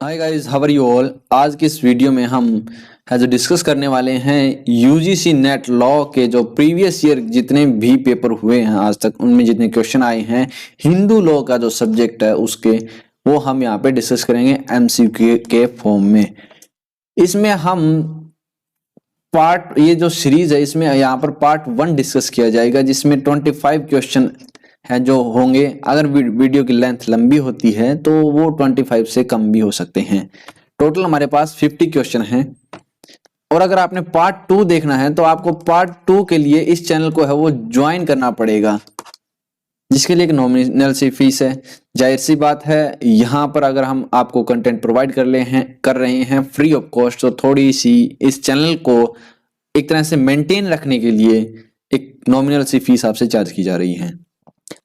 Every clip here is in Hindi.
Hi guys, how are you all. आज की इस वीडियो में हम जो डिस्कस करने वाले हैं यूजीसी नेट लॉ के जो प्रीवियस ईयर जितने भी पेपर हुए हैं आज तक, उनमें जितने क्वेश्चन आए हैं हिंदू लॉ का जो सब्जेक्ट है उसके, वो हम यहाँ पे डिस्कस करेंगे एमसीक्यू के फॉर्म में। इसमें हम ये जो सीरीज है इसमें यहाँ पर पार्ट 1 डिस्कस किया जाएगा, जिसमें 25 क्वेश्चन हैं जो होंगे। अगर वीडियो की लेंथ लंबी होती है तो वो 25 से कम भी हो सकते हैं। टोटल हमारे पास 50 क्वेश्चन हैं। और अगर आपने पार्ट 2 देखना है तो आपको पार्ट 2 के लिए इस चैनल को है वो ज्वाइन करना पड़ेगा, जिसके लिए एक नॉमिनल सी फीस है। जाहिर सी बात है, यहाँ पर अगर हम आपको कंटेंट प्रोवाइड कर रहे हैं फ्री ऑफ कॉस्ट, तो थोड़ी सी इस चैनल को एक तरह से मेंटेन रखने के लिए एक नॉमिनल सी फीस आपसे चार्ज की जा रही है।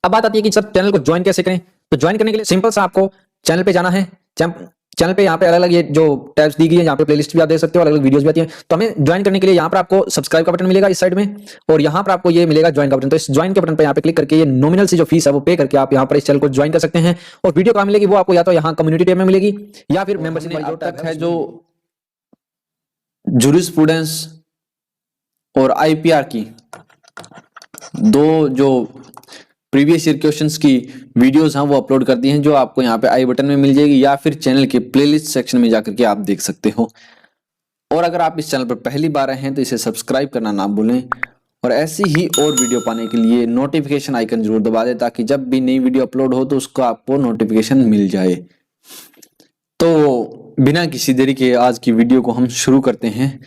अब बात आती है कि सर चैनल को ज्वाइन कैसे करें। तो ज्वाइन करने के लिए सिंपल सा आपको चैनल पे जाना है। चैनल पे यहाँ पे अलग अलग ये जो टैब्स दी गई है, यहाँ पे प्लेलिस्ट भी आप देख सकते हो, अलग अलग वीडियोस भी आती हैं। तो हमें ज्वाइन करने के लिए यहाँ पर आपको सब्सक्राइब का बटन मिलेगा इस साइड में, और यहाँ पर आपको ये मिलेगा ज्वाइन का बटन। तो इस ज्वाइन के बटन पर यहाँ पे क्लिक करके ये नॉमिनल सी जो फीस है वो पे करके आप यहाँ पर इस चैनल को ज्वाइन कर सकते हैं। और वीडियो कहाँ मिलेगी वो आपको या तो यहाँ कम्युनिटी टैब में मिलेगी या फिर मेंबरशिप अब तक है जो जूरिस्प्रूडेंस और आईपीआर की दो जो प्रीवियस ईयर क्वेश्चंस की वीडियोस हैं वो अपलोड कर दी हैं, जो आपको यहाँ पे आई बटन में मिल जाएगी या फिर चैनल के प्लेलिस्ट सेक्शन में जाकर के आप देख सकते हो। और अगर आप इस चैनल पर पहली बार आए हैं तो इसे सब्सक्राइब करना ना भूलें, और ऐसी ही और वीडियो पाने के लिए नोटिफिकेशन आइकन जरूर दबा दें, ताकि जब भी नई वीडियो अपलोड हो तो उसका आपको नोटिफिकेशन मिल जाए। तो बिना किसी देरी के आज की वीडियो को हम शुरू करते हैं।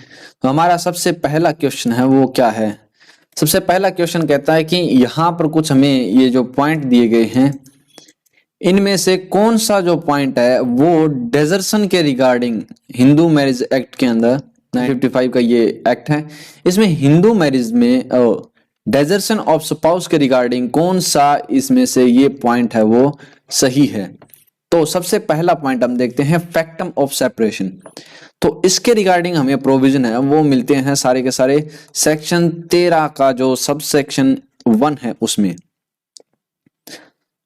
तो हमारा सबसे पहला क्वेश्चन है वो क्या है। सबसे पहला क्वेश्चन कहता है कि यहाँ पर कुछ हमें ये जो पॉइंट दिए गए हैं, इनमें से कौन सा जो पॉइंट है वो डेजर्सन के रिगार्डिंग हिंदू मैरिज एक्ट के अंदर 1955 का ये एक्ट है, इसमें हिंदू मैरिज में डेजर्सन ऑफ स्पाउस के रिगार्डिंग कौन सा इसमें से ये पॉइंट है वो सही है। तो सबसे पहला पॉइंट हम देखते हैं फैक्टम ऑफ सेपरेशन। तो इसके रिगार्डिंग हमें प्रोविजन है वो मिलते हैं सारे के सारे सेक्शन 13 का जो सब सेक्शन 1 है उसमें।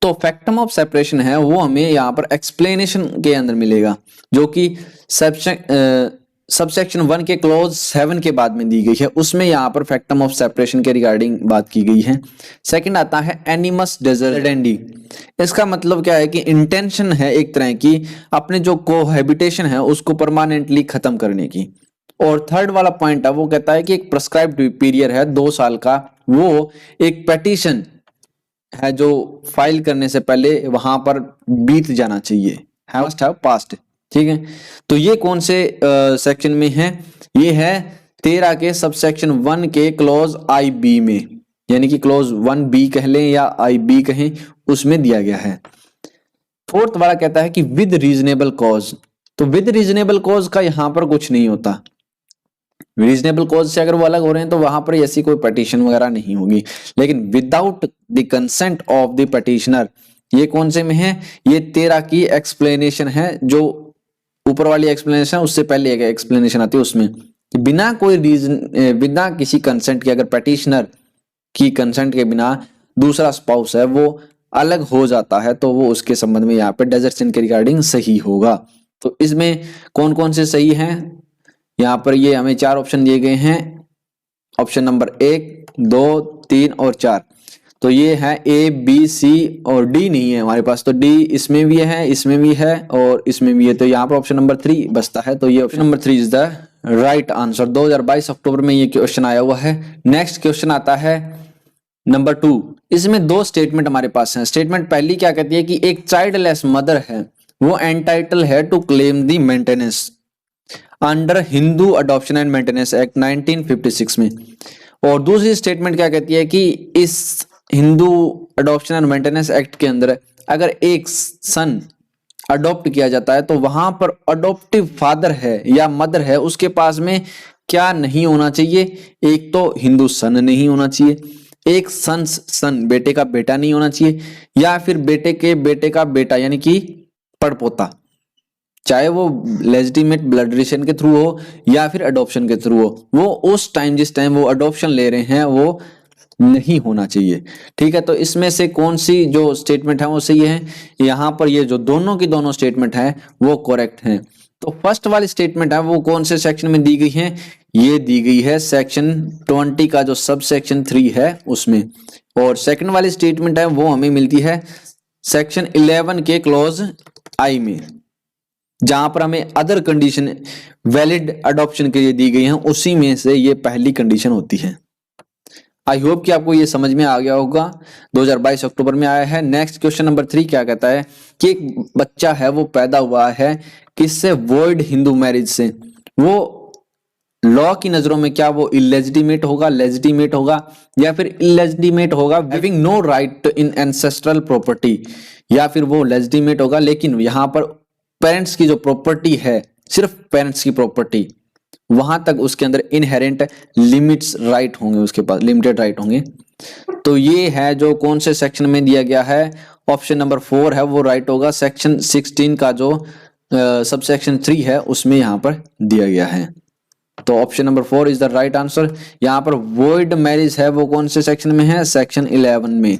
तो फैक्टम ऑफ सेपरेशन है वो हमें यहाँ पर एक्सप्लेनेशन के अंदर मिलेगा, जो कि सबसेक्शन 1 के क्लॉज 7 के बाद में दी गई है। उसमें यहाँ पर फैक्टम ऑफ सेपरेशन के रिगार्डिंग बात की गई है। सेकंड आता है एनिमस डेजर्डेंडी। इसका मतलब क्या है कि इंटेंशन है एक तरह की अपने जो कोहैबिटेशन है उसको परमानेंटली खत्म करने की। और थर्ड वाला पॉइंट है वो कहता है कि एक प्रेस्क्राइब्ड पीरियड है 2 साल का, वो एक पेटिशन है जो फाइल करने से पहले वहां पर बीत जाना चाहिए, must have passed। ठीक है, तो ये कौन से सेक्शन में है? ये है 13 के सबसेक्शन 1 के क्लॉज आई बी में, यानी कि क्लॉज 1B कह लें या IB कहें, उसमें दिया गया है। फोर्थ वाला कहता है कि विद रीजनेबल कॉज। तो विद रीजनेबल कॉज का यहां पर कुछ नहीं होता। रीजनेबल कॉज से अगर वो अलग हो रहे हैं तो वहां पर ऐसी कोई पटिशन वगैरह नहीं होगी। लेकिन without the consent of the petitioner, ये कौन से में है? ये 13 की एक्सप्लेनेशन है, जो ऊपर वाली एक्सप्लेनेशन उससे पहले एक एक्सप्लेनेशन आती है उसमें बिना कोई रीजन, बिना किसी कंसेंट के, अगर पटिशनर की कंसेंट के बिना दूसरा स्पाउस है वो अलग हो जाता है तो वो उसके संबंध में यहाँ पे डेजर्सन के रिगार्डिंग सही होगा। तो इसमें कौन कौन से सही हैं? यहाँ पर ये हमें 4 ऑप्शन दिए गए हैं। ऑप्शन नंबर 1, 2, 3 और 4। तो ये है A, B, C और D नहीं है हमारे पास, तो D इसमें भी है, इसमें भी है और इसमें भी है। तो यहाँ पर ऑप्शन नंबर 3 बचता है। तो ये option number 3 is the right answer. 2022 अक्टूबर में ये क्वेश्चन आया हुआ है। नेक्स्ट क्वेश्चन आता है नंबर 2। इसमें 2 स्टेटमेंट हमारे पास हैं। स्टेटमेंट पहली क्या कहती है कि एक चाइल्डलेस मदर है वो एंटाइटल है to claim the maintenance under Hindu adoption and maintenance act 1956 में। और दूसरी स्टेटमेंट क्या कहती है कि इस Hindu adoption and maintenance act के अंदर अगर एक सन अडॉप्ट किया जाता है तो वहां पर अडॉप्टिव फादर है या मदर है, उसके पास में क्या नहीं होना चाहिए? एक तो हिंदू सन नहीं होना चाहिए, एक सन बेटे का बेटा नहीं होना चाहिए, या फिर बेटे के बेटे का बेटा यानी कि पड़पोता, चाहे वो लेजिटिमेट ब्लड रिलेशन के थ्रू हो या फिर अडॉप्शन के थ्रू हो। वो उस टाइम जिस टाइम वो अडॉप्शन ले रहे हैं वो नहीं होना चाहिए। ठीक है, तो इसमें से कौन सी जो स्टेटमेंट है वो सही है? यहाँ पर ये जो दोनों की दोनों स्टेटमेंट है वो करेक्ट है। तो फर्स्ट वाली स्टेटमेंट है वो कौन से सेक्शन में दी गई है? ये दी गई है सेक्शन 20 का जो सब सेक्शन 3 है उसमें। और सेकंड वाली स्टेटमेंट है वो हमें मिलती है सेक्शन 11 के क्लॉज आई में, जहां पर हमें अदर कंडीशन वैलिड अडॉप्शन के लिए दी गई हैं, उसी में से ये पहली कंडीशन होती है। आई होप कि आपको ये समझ में आ गया होगा। 2022 अक्टूबर में आया है। नेक्स्ट क्वेश्चन नंबर 3 क्या कहता है कि एक बच्चा है वो पैदा हुआ है किससे? वॉइड हिंदू मैरिज से। वो लॉ की नजरों में क्या वो इलेजिटिमेट होगा, लेजिटिमेट होगा, या फिर इलेजिटिमेट होगा हैविंग नो राइट इन एंसेस्ट्रल प्रॉपर्टी, या फिर वो लेजिटिमेट होगा लेकिन यहां पर पेरेंट्स की जो प्रॉपर्टी है, सिर्फ पेरेंट्स की प्रॉपर्टी, वहां तक उसके अंदर इनहेरेंट लिमिट्स राइट होंगे, उसके पास लिमिटेड राइट होंगे। तो ये है जो कौन से सेक्शन में दिया गया है? ऑप्शन नंबर 4 है वो राइट होगा। सेक्शन 16 का जो सब सेक्शन 3 है उसमें यहाँ पर दिया गया है। तो option number 4 is the right answer. यहाँ पर वॉइड मैरिज है वो कौन से सेक्शन में है? सेक्शन 11 में।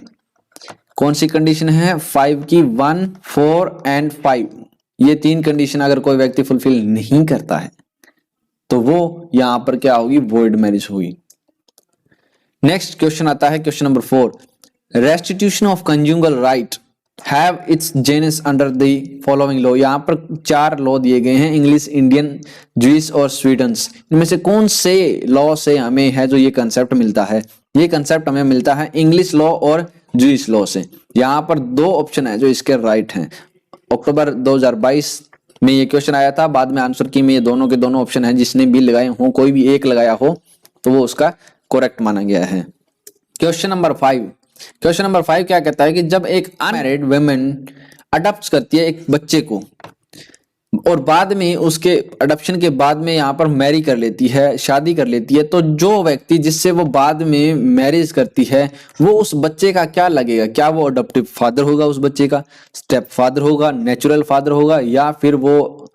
कौन सी कंडीशन है? 5 की 1, 4 एंड 5, ये 3 कंडीशन अगर कोई व्यक्ति फुलफिल नहीं करता है तो वो यहां पर क्या होगी? वॉइड मैरिज होगी। नेक्स्ट क्वेश्चन आता है question number 4, restitution of conjugal right have its genus under the following law. यहाँ पर 4 लॉ दिए गए हैं, इंग्लिश, इंडियन, ज्विस और स्वीडन्स। इनमें से कौन से लॉ से हमें है जो ये कंसेप्ट मिलता है? ये कंसेप्ट हमें मिलता है इंग्लिश लॉ और ज्विस लॉ से। यहाँ पर 2 ऑप्शन है जो इसके राइट हैं। अक्टूबर 2022 में ये क्वेश्चन आया था, बाद में आंसर की में ये दोनों के दोनों ऑप्शन है, जिसने भी लगाए हो, कोई भी एक लगाया हो तो वो उसका करेक्ट माना गया है। क्वेश्चन नंबर 5, क्वेश्चन नंबर 5 क्या कहता है कि जब एक अनमैरिड वुमेन अडॉप्ट करती है एक बच्चे को और बाद में उसके अडॉप्शन के बाद में यहाँ पर मैरी कर लेती है, शादी कर लेती है, तो जो व्यक्ति जिससे वो बाद में मैरिज करती है वो उस बच्चे का क्या लगेगा? क्या वो अडॉप्टिव फादर होगा उस बच्चे का, स्टेप फादर होगा, नेचुरल फादर होगा, या फिर वो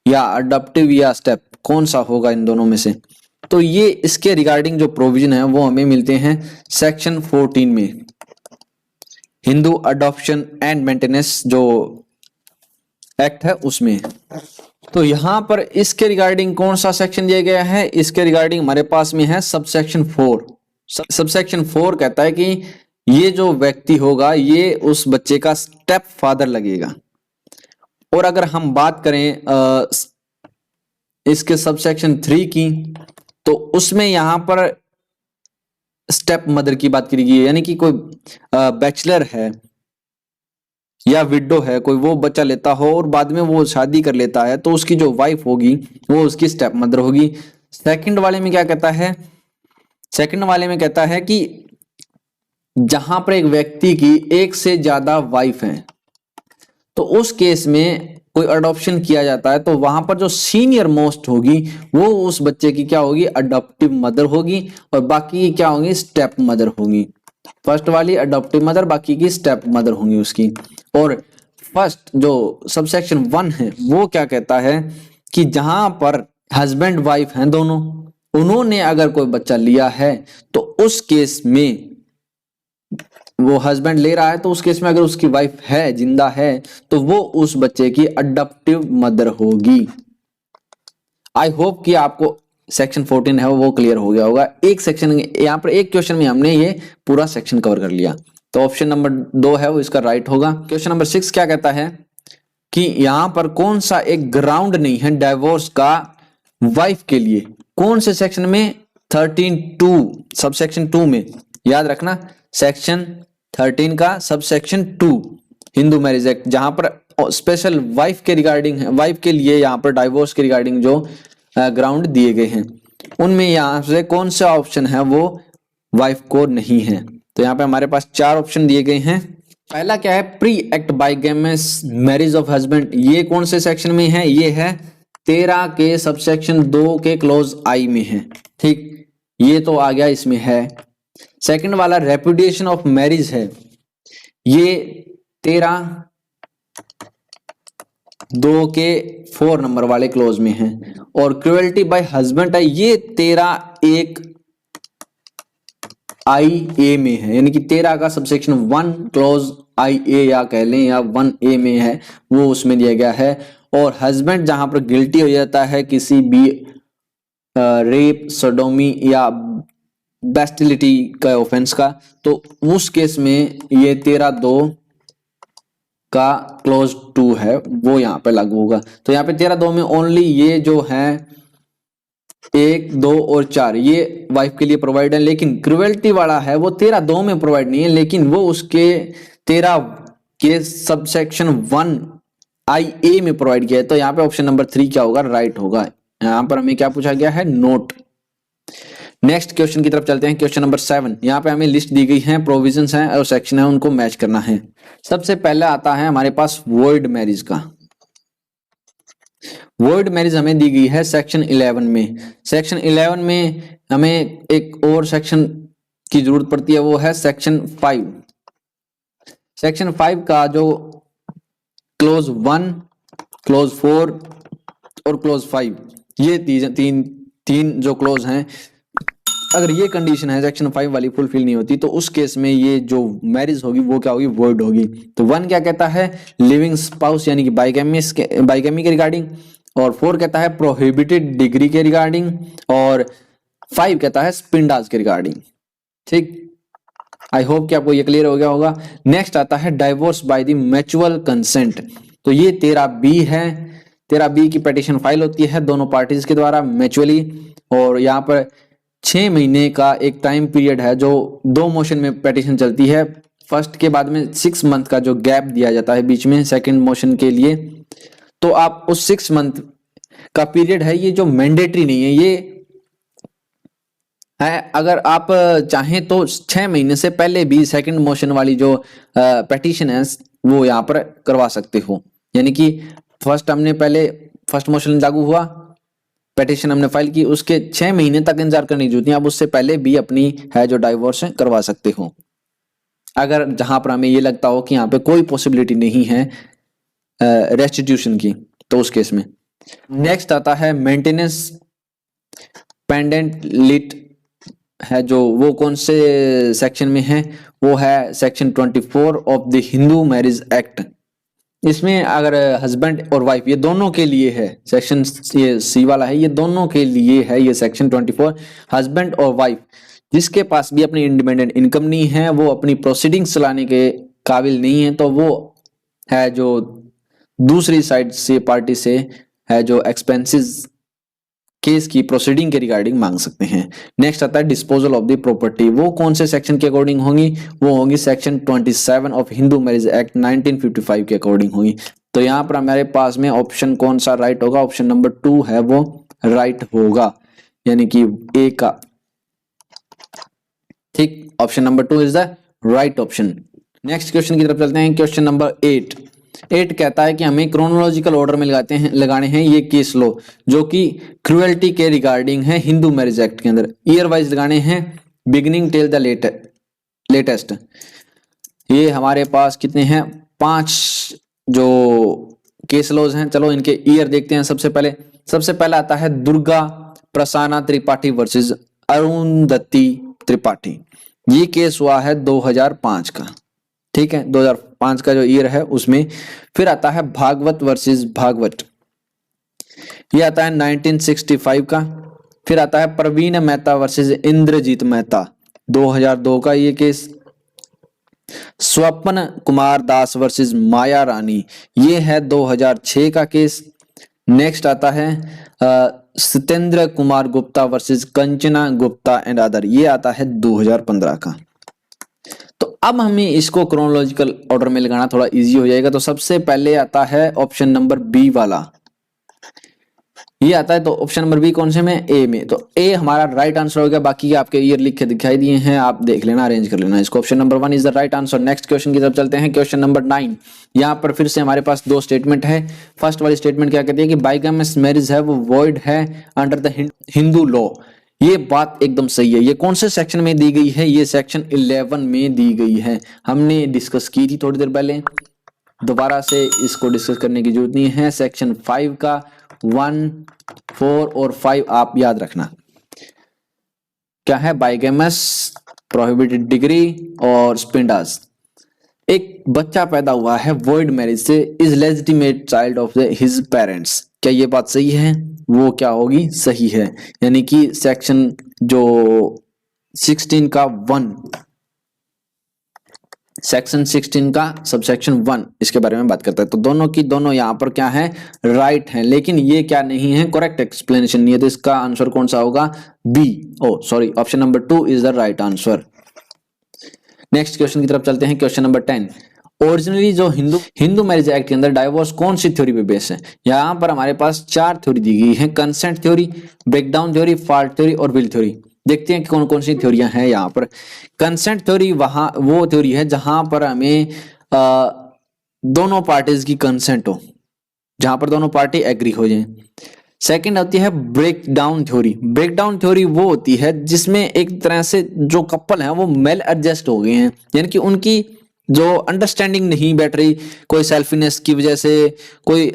या अडॉप्टिव या स्टेप, कौन सा होगा इन दोनों में से? तो ये इसके रिगार्डिंग जो प्रोविजन है वो हमें मिलते हैं सेक्शन 14 में, हिंदू अडॉप्शन एंड मेंटेनेंस जो एक्ट है उसमें। तो यहां पर इसके रिगार्डिंग कौन सा सेक्शन दिया गया है? इसके रिगार्डिंग हमारे पास में है सबसेक्शन 4। सबसेक्शन 4 कहता है कि ये जो व्यक्ति होगा ये उस बच्चे का स्टेप फादर लगेगा। और अगर हम बात करें इसके सबसेक्शन 3 की, तो उसमें यहां पर स्टेप मदर की बात की गई है, यानी कि कोई बैचलर है या विडो है, कोई वो बच्चा लेता हो और बाद में वो शादी कर लेता है तो उसकी जो वाइफ होगी वो उसकी स्टेप मदर होगी। सेकंड वाले में क्या कहता है? सेकंड वाले में कहता है कि जहां पर एक व्यक्ति की एक से ज्यादा वाइफ है तो उस केस में कोई अडॉप्शन किया जाता है तो वहां पर जो सीनियर मोस्ट होगी वो उस बच्चे की क्या होगी? अडॉप्टिव मदर होगी, और बाकी की क्या होगी? स्टेप मदर होगी। फर्स्ट वाली अडॉप्टिव मदर, बाकी की स्टेप मदर होंगी उसकी। और फर्स्ट जो सबसेक्शन 1 है वो क्या कहता है कि जहां पर हस्बैंड वाइफ हैं दोनों, उन्होंने अगर कोई बच्चा लिया है तो उस केस में वो हस्बैंड ले रहा है तो उस केस में अगर उसकी वाइफ है, जिंदा है, तो वो उस बच्चे की अडॉप्टिव मदर होगी। आई होप कि आपको सेक्शन 14 है वो क्लियर हो गया होगा। एक सेक्शन यहाँ पर एक क्वेश्चन में हमने ये पूरा सेक्शन कवर कर लिया। तो ऑप्शन नंबर 2 है वो इसका राइट होगा। क्वेश्चन नंबर 6 क्या कहता है कि यहां पर कौन सा एक ग्राउंड नहीं है डाइवोर्स का वाइफ के लिए? कौन से सेक्शन में? 13(2) सबसेक्शन 2 में। याद रखना, सेक्शन 13 का सबसेक्शन 2 हिंदू मैरिज एक्ट, जहां पर स्पेशल वाइफ के रिगार्डिंग है, वाइफ के लिए यहाँ पर डाइवोर्स के रिगार्डिंग जो ग्राउंड दिए गए हैं उनमें यहां से कौन सा ऑप्शन है वो वाइफ को नहीं है। तो यहाँ पे हमारे पास 4 ऑप्शन दिए गए हैं। पहला क्या है? Pre act bigamous marriage of husband. ये कौन से सेक्शन में है? ये है 13 के सबसेक्शन 2 के क्लोज आई में है। ठीक, ये तो आ गया, इसमें है। सेकंड वाला रेपुडिएशन ऑफ मैरिज है, ये 13(2) के 4 नंबर वाले क्लोज में है। और क्रुएल्टी बाय हस्बैंड है, ये 13(1) आई ए में है, यानी कि 13 का सबसेक्शन 1 क्लॉज आई ए या कह लें या 1A में है, वो उसमें दिया गया है। और हस्बैंड जहां पर गिल्टी हो जाता है किसी भी रेप, सोडोमी या बेस्टिलिटी का ऑफेंस का, तो उस केस में ये 13(2) का क्लोज 2 है वो यहाँ पे लागू होगा। तो यहाँ पे 13(2) में ओनली ये जो है 1, 2 और 4 ये वाइफ के लिए प्रोवाइड है, लेकिन क्रुएल्टी वाला है वो 13(2) में प्रोवाइड नहीं है, लेकिन वो उसके 13 के सबसेक्शन 1 आई ए में प्रोवाइड किया है। तो यहाँ पे ऑप्शन नंबर 3 क्या होगा, राइट होगा। यहाँ पर हमें क्या पूछा गया है, नोट। नेक्स्ट क्वेश्चन की तरफ चलते हैं, क्वेश्चन नंबर 7। यहाँ पे हमें लिस्ट दी गई है, प्रोविजंस हैं और सेक्शन है, उनको मैच करना है। सबसे पहले आता है हमारे पास वॉइड मैरिज का। वॉइड मैरिज हमें दी गई है सेक्शन 11 में। सेक्शन 11 में हमें एक और सेक्शन की जरूरत पड़ती है, वो है सेक्शन 5। सेक्शन 5 का जो क्लोज 1, क्लोज 4 और क्लोज 5, ये तीन जो क्लोज हैं, अगर ये कंडीशन है सेक्शन 5 वाली फुलफिल नहीं होती, तो उस केस में ये जो मैरिज होगी वो क्या होगी, वॉइड होगी। तो 1 क्या कहता है, लिविंग स्पाउस यानी कि बाइगैमी के रिगार्डिंग, और 4 कहता है प्रोहिबिटेड डिग्री के रिगार्डिंग, और 5 कहता है स्पिंडास के रिगार्डिंग। ठीक, आई होप कि आपको ये क्लियर हो गया होगा। नेक्स्ट आता है divorce by the mutual consent. तो ये 13B है। 13B की पिटीशन फाइल होती है दोनों पार्टीज के द्वारा म्यूचुअली, और यहाँ पर 6 महीने का एक टाइम पीरियड है जो 2 मोशन में पिटीशन चलती है। फर्स्ट के बाद में 6 मंथ का जो गैप दिया जाता है बीच में सेकंड मोशन के लिए, तो आप उस 6 मंथ का पीरियड है ये जो मैंडेटरी नहीं है, ये है अगर आप चाहें तो 6 महीने से पहले भी सेकंड मोशन वाली जो पिटीशन है वो यहाँ पर करवा सकते हो। यानी कि फर्स्ट मोशन लागू हुआ, पिटीशन हमने फाइल की, उसके 6 महीने तक इंतजार करने की जरूरत नहीं, आप उससे पहले भी अपनी है जो डाइवोर्स करवा सकते हो, अगर जहां पर हमें ये लगता हो कि यहाँ पे कोई पॉसिबिलिटी नहीं है रेस्टिट्यूशन की, तो उस केस में। नेक्स्ट आता है मेंटेनेंस पेंडेंट लिट है, जो वो कौन से सेक्शन में है, वो है section 24 of the Hindu marriage act. इसमें अगर हस्बैंड और वाइफ ये दोनों के लिए है, सेक्शन ये सी वाला है, ये दोनों के लिए है ये सेक्शन 24। हस्बैंड और वाइफ जिसके पास भी अपनी इंडिपेंडेंट इनकम नहीं है, वो अपनी प्रोसीडिंग्स चलाने के काबिल नहीं है, तो वो है जो दूसरी साइड से पार्टी से है जो एक्सपेंसेस केस की प्रोसीडिंग के रिगार्डिंग मांग सकते हैं। नेक्स्ट आता है डिस्पोजल ऑफ द प्रॉपर्टी। वो कौन से सेक्शन के अकॉर्डिंग होंगी, वो होंगी section 27 of Hindu marriage act 1955 के अकॉर्डिंग होंगी। तो यहाँ पर हमारे पास में ऑप्शन कौन सा राइट होगा, ऑप्शन नंबर 2 है वो राइट होगा, यानी कि ए का। ठीक, option number 2 is the right option. Next question की तरफ चलते हैं, क्वेश्चन नंबर 8 कहता है कि हमें क्रोनोलॉजिकल ऑर्डर में लगाने हैं ये केस लो जो कि क्रुएल्टी के रिगार्डिंग है हिंदू मैरिज एक्ट के अंदर। ईयर वाइज लगाने हैं, बिगिनिंग टिल द लेटेस्ट। ये हमारे पास कितने हैं, 5 जो केस लॉज हैं। चलो इनके ईयर देखते हैं। सबसे पहला आता है दुर्गा प्रसाना त्रिपाठी वर्सेस अरुंधति त्रिपाठी। ये केस हुआ है 2005 का, ठीक है, 2005 का जो ईयर है उसमें। फिर आता है भागवत वर्सेस भागवत, ये आता है 1965 का। फिर आता है प्रवीण मेहता वर्सेस इंद्रजीत मेहता, 2002 का ये केस। स्वप्न कुमार दास वर्सेस माया रानी, ये है 2006 का केस। नेक्स्ट आता है Satyendra Kumar Gupta versus Kanchana Gupta and other, ये आता है 2015 का। तो अब हमें इसको क्रोनोलॉजिकल ऑर्डर में लगाना थोड़ा इजी हो जाएगा। तो सबसे पहले आता है ऑप्शन नंबर बी वाला, ये आता है। तो ऑप्शन नंबर बी कौन से में, ए में। तो ए हमारा राइट आंसर हो गया। बाकी आपके ईयर लिख के दिखाई दिए हैं, आप देख लेना, अरेंज कर लेना इसको। Option number 1 is the right answer. Next question की तरफ चलते हैं, क्वेश्चन नंबर 9। यहाँ पर फिर से हमारे पास 2 स्टेटमेंट है। फर्स्ट वाली स्टेटमेंट क्या कहती है कि बाइगेमस मैरिज है वो वॉइड है अंडर द हिंदू लॉ। ये बात एकदम सही है। ये कौन से सेक्शन में दी गई है, ये सेक्शन 11 में दी गई है। हमने डिस्कस की थी थोड़ी देर पहले, दोबारा से इसको डिस्कस करने की जरूरत नहीं है। सेक्शन 5 का 1, 4 और 5 आप याद रखना क्या है, बाइगेमस प्रोहिबिटेड डिग्री और स्पिंडास। एक बच्चा पैदा हुआ है वॉइड मैरिज से, is legitimate child of his parents. क्या ये बात सही है? वो क्या होगी? सही है। यानी कि सेक्शन जो 16 का 1, सेक्शन 16 का सबसेक्शन 1 इसके बारे में बात करता है। तो दोनों की दोनों यहाँ पर क्या है? राइट है। लेकिन ये क्या नहीं है? करेक्ट एक्सप्लेनेशन नहीं है। तो इसका आंसर कौन सा होगा? B. Oh sorry, option number 2 is the right answer. Next question की तरफ चलते हैं। क्वेश्चन नंबर 10, ओरिजिनली जो हिंदू मैरिज एक्ट के अंदर डाइवोर्स कौन सी थ्योरी पे बेस है? यहाँ पर हमारे पास 4 थ्योरी दी गई है, consent theory, breakdown theory, fault theory और विल थ्योरी। देखते हैं कि कौन कौन सी थ्योरियां हैं यहाँ पर। कंसेंट थ्योरी वो थ्योरी है जहां पर हमें दोनों पार्टीज की कंसेंट हो, जहां पर दोनों पार्टी एग्री हो जाए। सेकंड होती है break down theory. Break down theory वो होती है जिसमें एक तरह से जो कपल है वो मेल एडजस्ट हो गए हैं, यानी कि उनकी जो अंडरस्टैंडिंग नहीं बैठ रही, कोई सेल्फिनेस की वजह से, कोई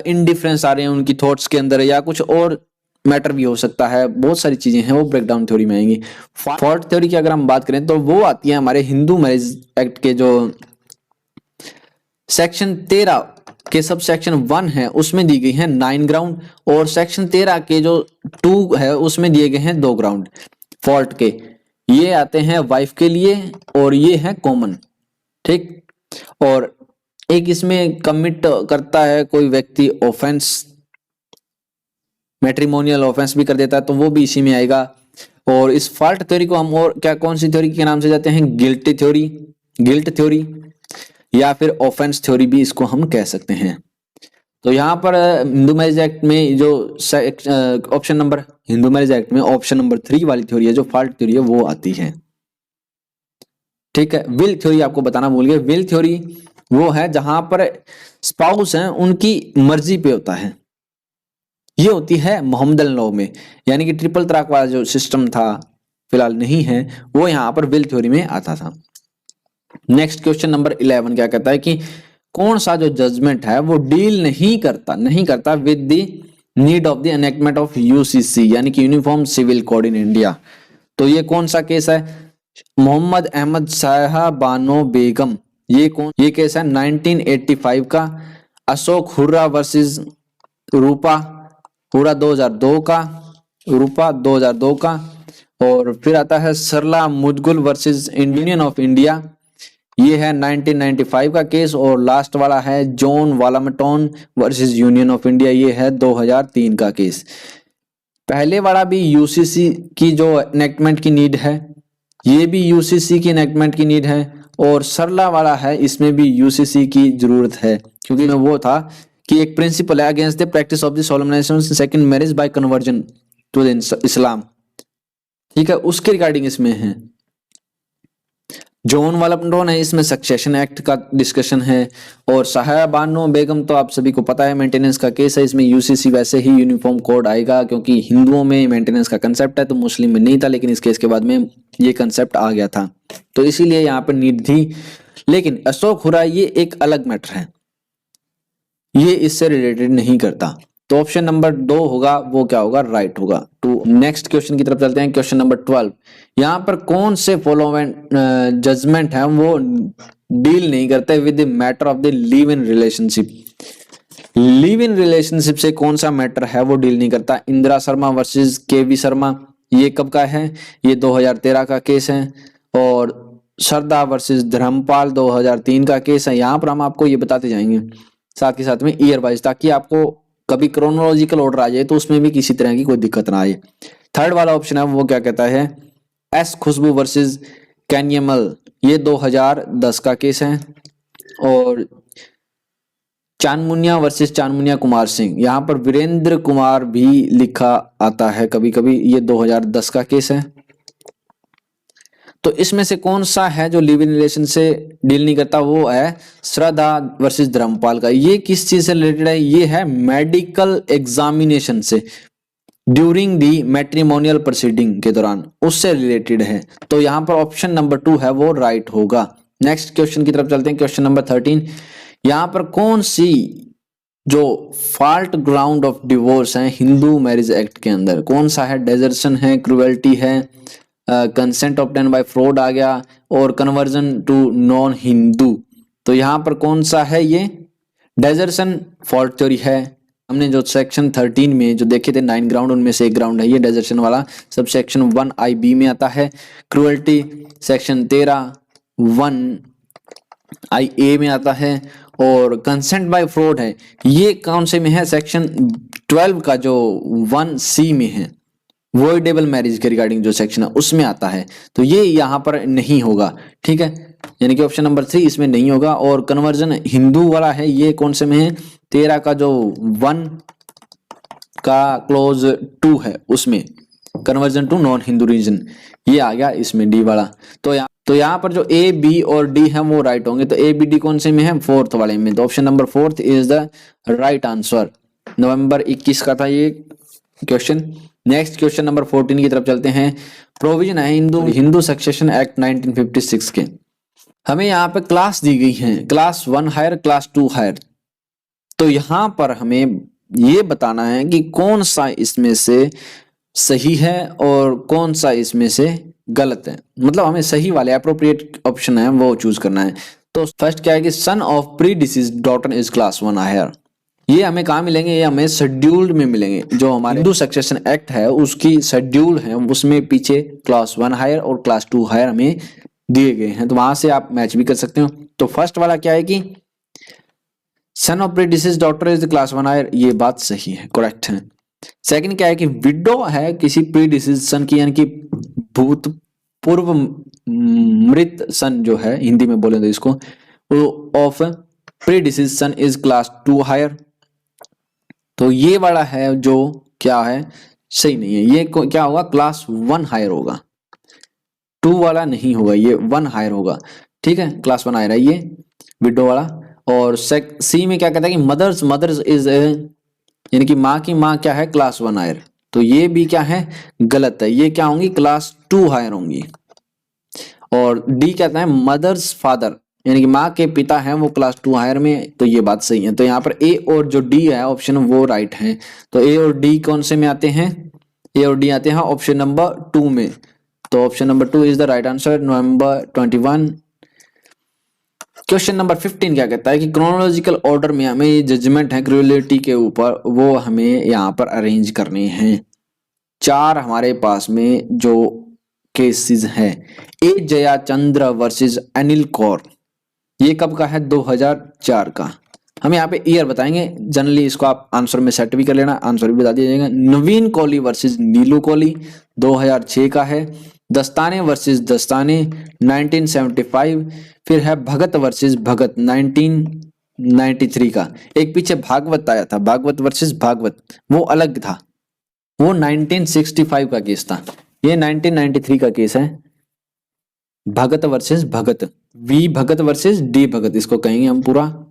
इनडिफरेंस आ रहे हैं उनकी थॉट्स के अंदर, या कुछ और मैटर भी हो सकता है। बहुत सारी चीजें हैं वो ब्रेक डाउन थ्योरी में आएंगी। फॉल्ट थ्योरी की अगर हम बात करें तो वो आती है हमारे हिंदू मैरिज एक्ट के जो सेक्शन 13 के सब सेक्शन 1 है उसमें दी गई है 9 ग्राउंड, और सेक्शन 13 के जो 2 है उसमें दिए गए हैं 2 ग्राउंड फॉल्ट के। ये आते हैं वाइफ के लिए और ये है कॉमन, ठीक। और एक इसमें कमिट करता है कोई व्यक्ति ऑफेंस, मैट्रिमोनियल ऑफेंस भी कर देता है, तो वो भी इसी में आएगा। और इस फॉल्ट थ्योरी को हम और क्या कौन सी थ्योरी के नाम से जाते हैं? गिल्ट थ्योरी, गिल्ट थ्योरी या फिर ऑफेंस थ्योरी भी इसको हम कह सकते हैं। तो यहाँ पर हिंदू मैरिज एक्ट में जो option number Hindu marriage act में ऑप्शन नंबर 3 वाली थ्योरी है जो फॉल्ट थ्योरी है वो आती है, ठीक है। विल थ्योरी आपको बताना भूल गए। विल थ्योरी वो है जहां पर स्पाउस हैं उनकी मर्जी पे होता है, ये होती है मोहम्मदन लॉ में, यानी कि ट्रिपल तलाक वाला जो सिस्टम था फिलहाल नहीं है, वो यहाँ पर विल थ्योरी में आता था। नेक्स्ट क्वेश्चन नंबर 11 क्या कहता है कि कौन सा जो जजमेंट है वो डील नहीं करता with the need of the enactment of UCC, यानी कि uniform civil code in India. तो ये कौन सा केस है? मोहम्मद अहमद शाह बानो बेगम, ये केस है 1985 का। अशोक हुर्रा वर्सेस रूपा, हुर्रा 2002 का, रूपा 2002 का। और फिर आता है Sarla Mudgal versus union of India, ये है 1995 का केस। और लास्ट वाला है John Vallamattom versus union of India, ये है 2003 का केस। पहले वाला भी यूसीसी की जो एनेक्टमेंट की नीड है, ये भी यूसीसी की एनेक्टमेंट की नीड है, और सरला वाला है इसमें भी यूसीसी की जरूरत है, क्योंकि वो था कि एक प्रिंसिपल है against the practice of the solemnization second marriage by conversion to the Islam, ठीक है, उसके रिगार्डिंग इसमें है। जॉन वालामटोन है इसमें सक्सेशन एक्ट का डिस्कशन है। और शाह बानो बेगम तो आप सभी को पता है मेंटेनेंस का केस है, इसमें यूसीसी वैसे ही यूनिफॉर्म कोड आएगा, क्योंकि हिंदुओं में मेंटेनेंस का कंसेप्ट है तो मुस्लिम में नहीं था, लेकिन इस केस के बाद में ये कंसेप्ट आ गया था, तो इसीलिए यहाँ पर नीड थी। लेकिन अशोक हुर्रा ये एक अलग मैटर है, ये इससे रिलेटेड नहीं करता। तो ऑप्शन नंबर 2 होगा वो क्या होगा? राइट होगा। तो नेक्स्ट क्वेश्चन की तरफ चलते हैं। क्वेश्चन नंबर 12, यहाँ पर कौन से फॉलोइंग जजमेंट है वो डील नहीं करते with the matter of the live in relationship? Live in relationship से कौन सा मैटर है वो डील नहीं करता? इंदिरा शर्मा वर्सेस केवी शर्मा, ये कब का है? ये 2013 का केस है। और सरदा वर्सेस धर्मपाल 2003 का केस है। यहाँ पर हम आपको ये बताते जाएंगे साथ के साथ में ईयर वाइज, ताकि आपको कभी क्रोनोलॉजिकल ऑर्डर आ जाए तो उसमें भी किसी तरह की कोई दिक्कत ना आए। थर्ड वाला ऑप्शन है वो क्या कहता है? एस खुशबू वर्सेस कैनियमल, ये 2010 का केस है। और चांदमुनिया वर्सेस चांदमुनिया कुमार सिंह, यहाँ पर वीरेंद्र कुमार भी लिखा आता है कभी कभी, ये 2010 का केस है। तो इसमें से कौन सा है जो लिव इन रिलेशन से डील नहीं करता? वो है श्रद्धा वर्सेस धर्मपाल का। ये किस चीज से रिलेटेड है? ये है मेडिकल एग्जामिनेशन से, ड्यूरिंग दी मैट्रिमोनियल प्रोसीडिंग के दौरान, उससे रिलेटेड है। तो यहाँ पर ऑप्शन नंबर 2 है वो राइट होगा। नेक्स्ट क्वेश्चन की तरफ चलते हैं। क्वेश्चन नंबर 13, यहाँ पर कौन सी जो फॉल्ट ग्राउंड ऑफ डिवोर्स है हिंदू मैरिज एक्ट के अंदर, कौन सा है? डेजर्शन है, क्रुएल्टी है, कंसेंट ऑब्टेन बाय फ्रॉड आ गया, और कन्वर्जन टू नॉन हिंदू। तो यहाँ पर कौन सा है, ये डेजर्सन फॉल्ट थ्योरी है। हमने जो सेक्शन 13 में जो देखे थे 9 ग्राउंड, उनमें से एक ग्राउंड है ये डेजर्सन वाला। सब सेक्शन 1IB में आता है। क्रुएल्टी सेक्शन 13 1IA में आता है। और कंसेंट बाय फ्रॉड है, ये कौन से में है, सेक्शन 12 का जो 1C में है, वॉइडेबल मैरिज के रिगार्डिंग जो सेक्शन है उसमें आता है। तो ये यहाँ पर नहीं होगा, ठीक है, यानी कि ऑप्शन नंबर 3 इसमें नहीं होगा। और कन्वर्जन हिंदू वाला है, ये कौन से में है, 13 का जो 1 का क्लोज 2 है उसमें, conversion to non Hindu reason, ये आ गया इसमें डी वाला। तो यहाँ पर जो A, B और D है वो राइट होंगे। तो A, B, D कौन से में है, 4th वाले में। तो option number 4 is the right answer. नवंबर 21 का था ये क्वेश्चन। नेक्स्ट क्वेश्चन नंबर 14 की तरफ चलते हैं। प्रोविजन है हिंदू सक्सेशन एक्ट 1956 के। हमें यहाँ पे क्लास दी गई है, क्लास 1 हायर, क्लास 2 हायर। तो यहाँ पर हमें ये बताना है कि कौन सा इसमें से सही है और कौन सा इसमें से गलत है। मतलब हमें सही वाले अप्रोप्रिएट ऑप्शन है वो चूज करना है। तो फर्स्ट क्या है कि son of predeceased daughter is class 1 heir. ये हमें कहाँ मिलेंगे, ये हमें शेड्यूल्ड में मिलेंगे। जो हमारे हिंदू सक्सेशन एक्ट है उसकी शेड्यूल है, उसमें पीछे क्लास 1 हायर और क्लास 2 हायर हमें दिए गए हैं। तो वहां से आप मैच भी कर सकते हो। तो फर्स्ट वाला क्या है कि son of predeceased daughter is class 1 heir, ये बात सही है, करेक्ट है। सेकंड क्या है कि विडो है किसी प्री डिसीज सन की, यानी कि भूतपूर्व मृत सन जो है, हिंदी में बोले तो इसको, वो of predeceased son is class 2 heir. तो ये वाला है जो क्या है, सही नहीं है। ये क्या होगा, क्लास 1 हायर होगा, 2 वाला नहीं होगा, ये 1 हायर होगा, ठीक है, क्लास 1 हायर है ये विडो वाला। और सी में क्या कहता है कि मदर्स इज, यानी कि माँ की माँ क्या है, क्लास 1 हायर। तो ये भी क्या है, गलत है, ये क्या होंगी, क्लास 2 हायर होंगी। और डी कहता है मदर्स फादर, यानी कि माँ के पिता हैं वो क्लास 2 हायर में। तो ये बात सही है। तो यहाँ पर ए और जो डी है ऑप्शन वो राइट है। तो ए और डी कौन से में आते हैं, ए और डी आते हैं ऑप्शन नंबर 2 में। तो option number 2 is the right answer. नवंबर 21। क्वेश्चन नंबर 15 क्या कहता है कि क्रोनोलॉजिकल ऑर्डर में हमें ये जजमेंट है क्रूएलिटी के ऊपर, वो हमें यहाँ पर अरेंज करने हैं। 4 हमारे पास में जो केसेस है, ए जयाचंद्र वर्सेस अनिल कौर, ये कब का है, 2004 का। हम यहाँ पे ईयर बताएंगे, जनरली इसको आप आंसर में सेट भी कर लेना, आंसर भी बता दिया जाएगा। नवीन कौली वर्सेस नीलू कौली 2006 का है। दस्ताने वर्सेस दस्ताने 1975। फिर है भगत वर्सेस भगत 1993 का। एक पीछे भागवत आया था, भागवत वर्सेस भागवत, वो अलग था, वो 1965 का केस था। ये 1993 का केस है, Bhagat versus Bhagat, V Bhagat versus D Bhagat, इसको कहेंगे हम पूरा,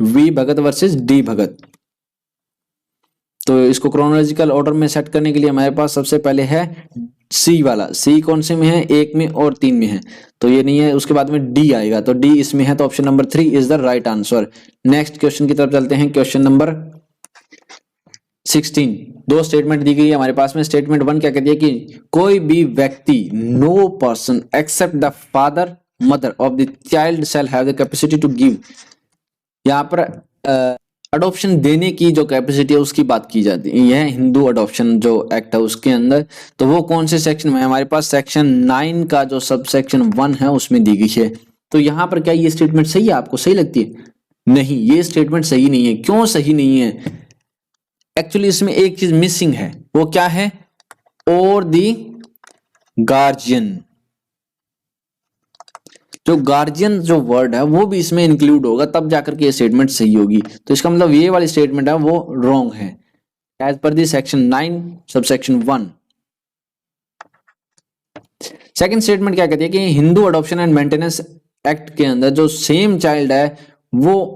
V Bhagat versus D Bhagat. तो इसको क्रोनोलॉजिकल ऑर्डर में सेट करने के लिए हमारे पास सबसे पहले है सी वाला। सी कौन से में है, 1 में और 3 में है, तो ये नहीं है। उसके बाद में डी आएगा, तो डी इसमें है, तो option number 3 is the right answer. Next question की तरफ चलते हैं। Question number 16। 2 स्टेटमेंट दी गई है हमारे पास में। स्टेटमेंट 1 क्या कहती है कि कोई भी व्यक्ति, no person except the father mother of the child shall have the capacity to give. यहाँ पर अडॉप्शन देने की जो कैपेसिटी है उसकी बात की जाती है। यह हिंदू अडॉप्शन जो एक्ट है उसके अंदर, तो वो कौन से सेक्शन में है, हमारे पास सेक्शन 9 का जो सब सेक्शन 1 है उसमें दी गई है। तो यहाँ पर क्या ये स्टेटमेंट सही है, आपको सही लगती है? नहीं, ये स्टेटमेंट सही नहीं है। क्यों सही नहीं है? एक्चुअली इसमें एक चीज मिसिंग है, वो क्या है, और दी गार्जियन। जो गार्जियन जो वर्ड है वो भी इसमें इंक्लूड होगा, तब जाकर के ये स्टेटमेंट सही होगी। तो इसका मतलब ये वाली स्टेटमेंट है वो रॉन्ग है, as per the section 9 subsection 1। Second statement क्या कहती है कि Hindu adoption and maintenance act के अंदर जो सेम चाइल्ड है वो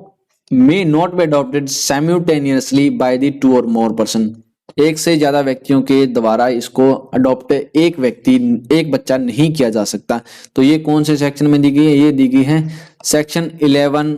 may not be adopted simultaneously by the 2 और मोर पर्सन। एक से ज्यादा व्यक्तियों के द्वारा इसको अडॉप्ट एक बच्चा नहीं किया जा सकता। तो ये कौन से सेक्शन में दी गई है? ये दी गई है सेक्शन 11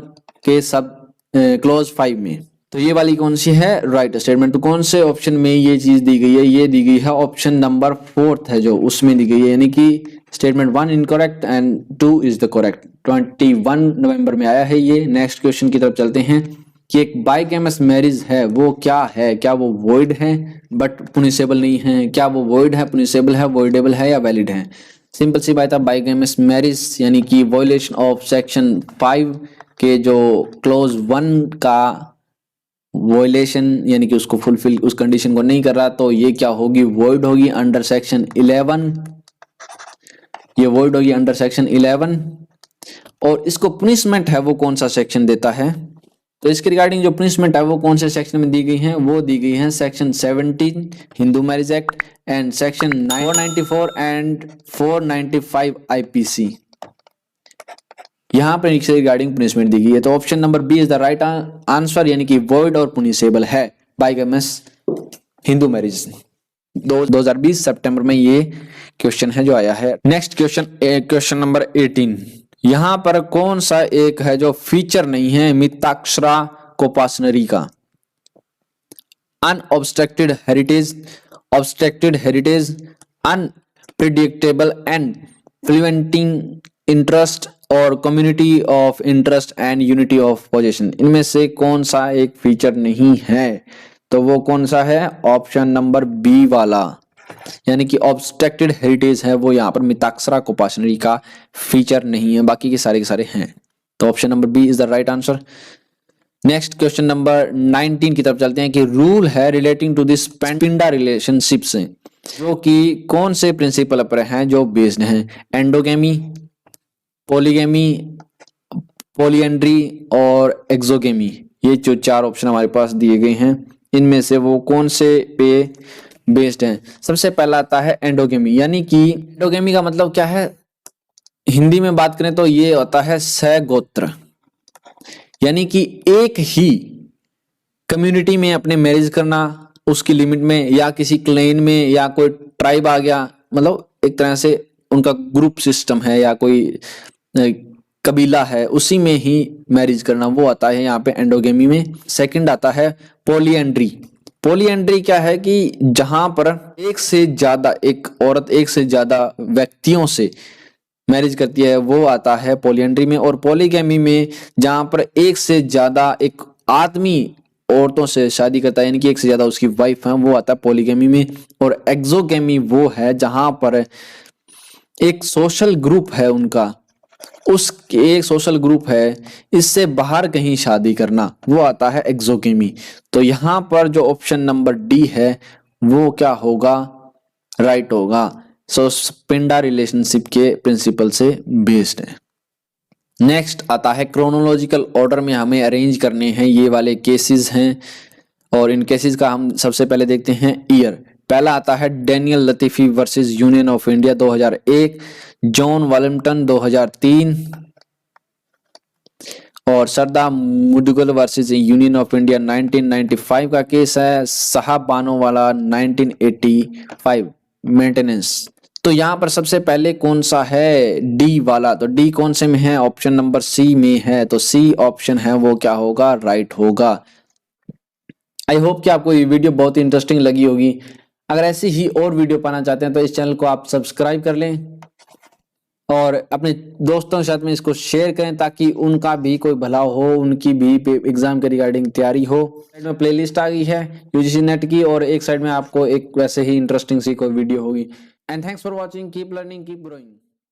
के सब क्लॉज 5 में। तो ये वाली कौन सी है, राइट स्टेटमेंट। तो कौन से ऑप्शन में ये चीज दी गई है, ये दी गई है ऑप्शन नंबर 4 है जो उसमें दी गई है, यानी कि statement 1 incorrect and 2 is the correct. 21 नवंबर में आया है ये। नेक्स्ट क्वेश्चन की तरफ चलते हैं कि एक बाइगेमस मैरिज है वो क्या है, क्या वो वॉइड है बट पुनिशेबल नहीं है, क्या वो वॉइड है, पुनिशेबल है, वॉइडेबल है या वैलिड है। सिंपल सी बात है, बाइगेमस मैरिज यानी कि वॉयलेशन ऑफ सेक्शन 5 के जो क्लोज 1 का वॉयलेशन यानी कि उसको फुलफिल, उस कंडीशन को नहीं कर रहा, तो ये क्या होगी, वॉइड होगी अंडर सेक्शन 11। ये वॉइड होगी अंडर सेक्शन 11। और इसको पनिशमेंट है वो कौन सा सेक्शन देता है, तो इसके रिगार्डिंग जो पनिशमेंट है वो कौन से सेक्शन में दी गई है, वो दी गई है section 17 Hindu marriage act and section 494 and 495 IPC. यहाँ पर इसके रिगार्डिंग पनिशमेंट दी गई है। तो option number B is the right answer, यानी कि वॉइड और पुनिशेबल है बाइगेमस हिंदू मैरिज। 2020 सितंबर में ये क्वेश्चन है जो आया है। Next question number 18। यहां पर कौन सा एक है जो फीचर नहीं है मिताक्षरा कोपासनरी का, unobstructed heritage, obstructed heritage, unpredictable and preventing interest और community of interest and unity of position. इनमें से कौन सा एक फीचर नहीं है, तो वो कौन सा है, ऑप्शन नंबर बी वाला, यानी कि ऑब्स्ट्रक्टेड हेरिटेज है वो यहाँ पर मिताक्षरा कोपासनरी का फीचर नहीं है, बाकी के सारे हैं। तो option number B is the right answer. Next question number 19 की तरफ चलते हैं कि रूल है relating to this pinda relationship से, जो कि कौन से प्रिंसिपल पर हैं जो बेस्ड हैं, एंडोगेमी, पॉलीगेमी, पॉलीएंड्री और एक्सोगेमी। ये जो 4 ऑप्शन हमारे पास दिए गए हैं इनमें से वो कौन से पे बेस्ड हैं। सबसे पहला आता है एंडोगेमी, यानी कि एंडोगेमी का मतलब क्या है, हिंदी में बात करें तो ये होता है सहगोत्र, यानी कि एक ही कम्युनिटी में अपने मैरिज करना, उसकी लिमिट में या किसी क्लेन में या कोई ट्राइब आ गया, मतलब एक तरह से उनका ग्रुप सिस्टम है या कोई कबीला है, उसी में ही मैरिज करना, वो आता है यहाँ पे एंडोगेमी में। सेकंड आता है पॉलीएंड्री। पॉलीएंड्री क्या है कि जहां पर एक से ज्यादा, एक औरत एक से ज्यादा व्यक्तियों से मैरिज करती है, वो आता है पॉलीएंड्री में। और पॉलीगेमी में जहां पर एक से ज्यादा एक आदमी औरतों से शादी करता है, यानी कि एक से ज्यादा उसकी वाइफ है, वो आता है पॉलीगेमी में। और एक्सोगेमी वो है जहां पर एक सोशल ग्रुप है उनका, उसके एक सोशल ग्रुप है, इससे बाहर कहीं शादी करना, वो आता है एक्सोगेमी। तो यहां पर जो ऑप्शन नंबर डी है वो क्या होगा, राइट होगा। सो पिंडा रिलेशनशिप के प्रिंसिपल से बेस्ड है। नेक्स्ट आता है क्रोनोलॉजिकल ऑर्डर में हमें अरेंज करने हैं ये वाले केसेस हैं, और इन केसेस का हम सबसे पहले देखते हैं ईयर। पहला आता है Daniel Latifi versus union of India 2001, John वालिंगटन 2003, और Sarla Mudgal versus union of India 1995 का केस है, साहब बानो वाला 1985 मेंटेनेंस। तो यहाँ पर सबसे पहले कौन सा है, डी वाला। तो डी कौन से में है, ऑप्शन नंबर सी में है। तो सी ऑप्शन है वो क्या होगा, राइट होगा। आई होप कि आपको ये वीडियो बहुत ही इंटरेस्टिंग लगी होगी। अगर ऐसी ही और वीडियो पाना चाहते हैं तो इस चैनल को आप सब्सक्राइब कर लें और अपने दोस्तों के साथ में इसको शेयर करें ताकि उनका भी कोई भला हो, उनकी भी एग्जाम के रिगार्डिंग तैयारी हो। साइड में प्लेलिस्ट आ गई है यूजीसी नेट की, और एक साइड में आपको एक वैसे ही इंटरेस्टिंग सी कोई वीडियो होगी। And thanks for watching, keep learning, keep growing.